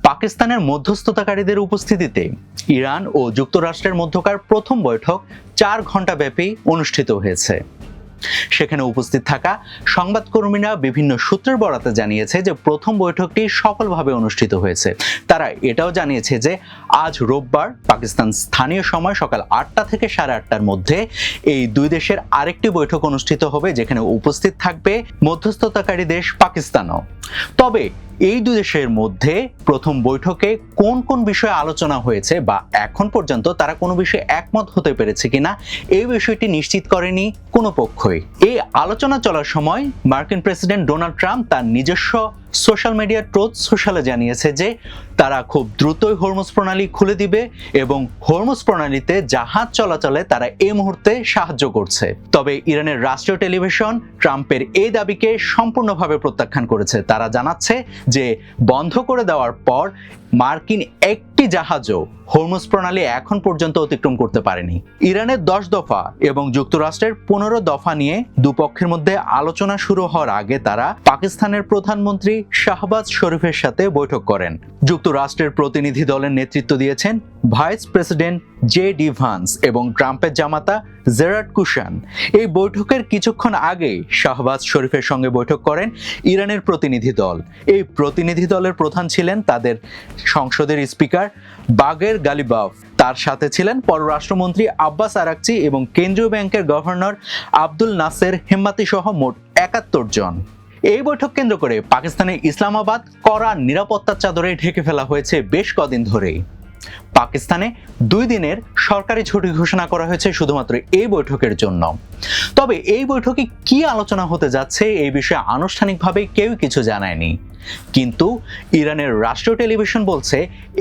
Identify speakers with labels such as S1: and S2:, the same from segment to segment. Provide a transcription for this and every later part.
S1: পাকিস্তানের মধ্যস্থতাকারীদের উপস্থিতিতে ইরান ও যুক্তরাষ্ট্রের মধ্যকার প্রথম বৈঠক 4 ঘণ্টা ব্যাপী অনুষ্ঠিত হয়েছে। সেখানে উপস্থিত থাকা সংবাদকর্মীরা বিভিন্ন সূত্রের বরাতে জানিয়েছে যে প্রথম বৈঠকটি সফলভাবে অনুষ্ঠিত হয়েছে। তারা এটাও জানিয়েছে যে আজ রোববার পাকিস্তান স্থানীয় সময় সকাল 8টা থেকে 8:30টার মধ্যে এই দুই দেশের আরেকটি বৈঠক অনুষ্ঠিত হবে, যেখানে উপস্থিত থাকবে মধ্যস্থতাকারী দেশ পাকিস্তানও। তবে এই দুই দেশের মধ্যে প্রথম বৈঠকে কোন কোন বিষয়ে আলোচনা হয়েছে বা এখন পর্যন্ত তারা কোনো বিষয়ে একমত হতে পেরেছে কিনা এই বিষয়টি নিশ্চিত করেনি কোনো পক্ষই। এই আলোচনা চলার সময় মার্কিন প্রেসিডেন্ট ডোনাল্ড ট্রাম্প তার নিজস্ব সোশ্যাল মিডিয়া ট্রুথ সোশ্যালে জানিয়েছে যে তারা খুব দ্রুতই হরমুজ প্রণালী খুলে দিবে এবং হরমুজ প্রণালীতে জাহাজ চলাচলে তারা এই মুহূর্তে সাহায্য করছে। তবে ইরানের রাষ্ট্রীয় টেলিভিশন ট্রাম্পের এই দাবিকে সম্পূর্ণভাবে প্রত্যাখ্যান করেছে। তারা জানাচ্ছে যে বন্ধ করে দেওয়ার পর মার্কিন একটি জাহাজও হরমুজ প্রণালী এখন পর্যন্ত অতিক্রম করতে পারেনি। ইরানের 10 দফা এবং যুক্তরাষ্ট্রের 15 দফা নিয়ে দুপক্ষের মধ্যে আলোচনা শুরু হওয়ার আগে তারা পাকিস্তানের প্রধানমন্ত্রী শাহবাজ শরীফের সাথে বৈঠক করেন। যুক্তরাষ্ট্রের প্রতিনিধি দলের নেতৃত্ব দিয়েছেন ভাইস প্রেসিডেন্ট জে.ডি. ভান্স এবং ট্রাম্পের জামাতা জেরার্ড কুশান। এই বৈঠকের কিছুক্ষণ আগে শাহবাজ শরীফের সঙ্গে বৈঠক করেন ইরানের প্রতিনিধি দল। এই প্রতিনিধি দলের প্রধান ছিলেন তাদের সংসদের স্পিকার বাগের গালিবাফ। তার সাথে ছিলেন পররাষ্ট্রমন্ত্রী আব্বাস আরাকচি এবং কেন্দ্রীয় ব্যাংকের গভর্নর আব্দুল নাসের হেম্মাতি সহ মোট 71 জন। এই বৈঠক কেন্দ্র করে পাকিস্তানের ইসলামাবাদ কড়া নিরাপত্তার চাদরে ঢেকে ফেলা হয়েছে বেশ কদিন ধরেই। পাকিস্তানে 2 দিনের সরকারি ছুটি ঘোষণা করা হয়েছে শুধুমাত্র এই বৈঠকের জন্য। তবে এই বৈঠকে কি আলোচনা হতে যাচ্ছে এই বিষয়ে আনুষ্ঠানিকভাবে কেউ কিছু জানায়নি, কিন্তু ইরানের রাষ্ট্রীয় টেলিভিশন বলছে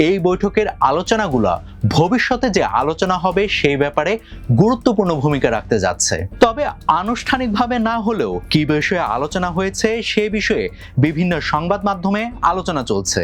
S1: এই বৈঠকের আলোচনাগুলো ভবিষ্যতে যে আলোচনা হবে সেই ব্যাপারে গুরুত্বপূর্ণ ভূমিকা রাখতে যাচ্ছে। তবে আনুষ্ঠানিকভাবে না হলেও কি বিষয়ে আলোচনা হয়েছে সে বিষয়ে বিভিন্ন সংবাদ মাধ্যমে আলোচনা চলছে।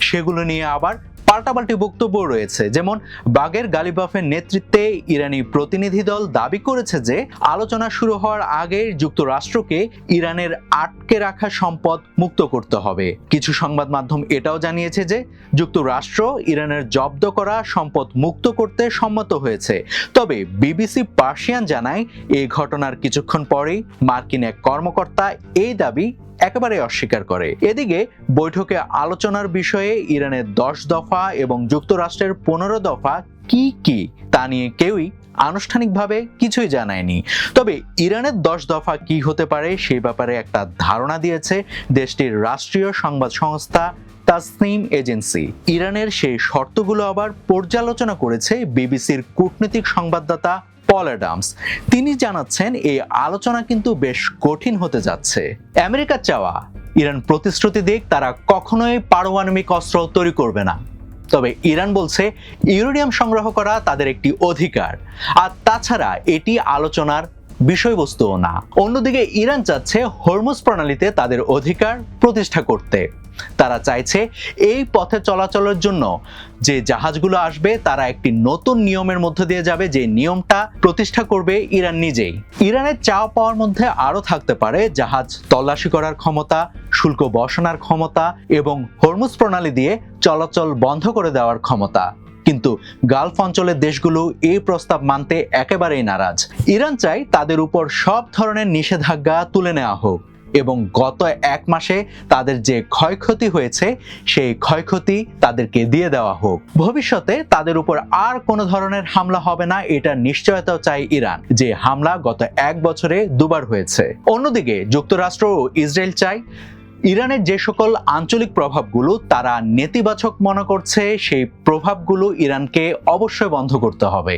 S1: সেগুলো নিয়ে আবার পাল্টাপাল্টি বক্তব্য রয়েছে। যেমন বাগের গালিবাফের নেতৃত্বে ইরানি প্রতিনিধি দল দাবি করেছে যে আলোচনা শুরু হওয়ার আগে যুক্তরাষ্ট্রকে ইরানের আটকে রাখা সম্পদ মুক্ত করতে হবে। কিছু সংবাদ মাধ্যম এটাও জানিয়েছে যে যুক্তরাষ্ট্র ইরানের জব্দ করা সম্পদ মুক্ত করতে সম্মত হয়েছে। তবে বিবিসি পার্সিয়ান জানায় এই ঘটনার কিছুক্ষণ পরেই মার্কিন এক কর্মকর্তা এই দাবি একেবারে অস্বীকার করে। এদিকে বৈঠকে আলোচনার বিষয়ে ইরানের 10 দফা এবং যুক্তরাষ্ট্রের 15 দফা কি কি তা নিয়ে কেউই আনুষ্ঠানিকভাবে কিছুই জানায়নি। তবে ইরানের 10 দফা কি হতে পারে সেই ব্যাপারে একটা ধারণা দিয়েছে দেশটির রাষ্ট্রীয় সংবাদ সংস্থা তাসনিম এজেন্সি। ইরানের সেই শর্তগুলো আবার পর্যালোচনা করেছে বিবিসির কূটনৈতিক সংবাদদাতা পল অ্যাডামস। তিনি জানাচ্ছেন এই আলোচনা কিন্তু বেশ কঠিন হতে যাচ্ছে। আমেরিকার চাওয়া ইরান প্রতিশ্রুতি দিক তারা কখনোই পারমাণবিক অস্ত্র তৈরি করবে না। তবে ইরান বলছে ইউরেনিয়াম সংগ্রহ করা তাদের একটি অধিকার, আর তাছাড়া এটি আলোচনার বিষয়বস্তুও না। অন্যদিকে ইরান চাচ্ছে হরমুজ প্রণালীতে তাদের অধিকার প্রতিষ্ঠা করতে। তারা চাইছে এই পথে চলাচলের জন্য যে জাহাজগুলো আসবে তারা একটি নতুন নিয়মের মধ্য দিয়ে যাবে, যে নিয়মটা প্রতিষ্ঠা করবে ইরান নিজেই। ইরানের চাওয়া পাওয়ার মধ্যে আরো থাকতে পারে জাহাজ তল্লাশি করার ক্ষমতা, শুল্ক বসানোর ক্ষমতা এবং হরমুজ প্রণালী দিয়ে চলাচল বন্ধ করে দেওয়ার ক্ষমতা। কিন্তু গালফ অঞ্চলের দেশগুলো এই প্রস্তাব মানতে একেবারেই নারাজ। ইরান চায় তাদের উপর সব ধরনের নিষেধাজ্ঞা তুলে নেওয়া হোক এবং গত 1 মাসে তাদের যে ক্ষয়ক্ষতি হয়েছে সেই ক্ষয়ক্ষতি তাদেরকে দিয়ে দেওয়া হোক। ভবিষ্যতে তাদের উপর আর কোনো ধরনের হামলা হবে না, এটা নিশ্চয়তাও চায় ইরান, যে হামলা গত 1 বছরে 2 বার হয়েছে। অন্যদিকে যুক্তরাষ্ট্র ও ইসরায়েল চায় ইরানের যে সকল আঞ্চলিক প্রভাবগুলো তারা নেতিবাচক মনে করছে সেই প্রভাবগুলো ইরানকে অবশ্যই বন্ধ করতে হবে।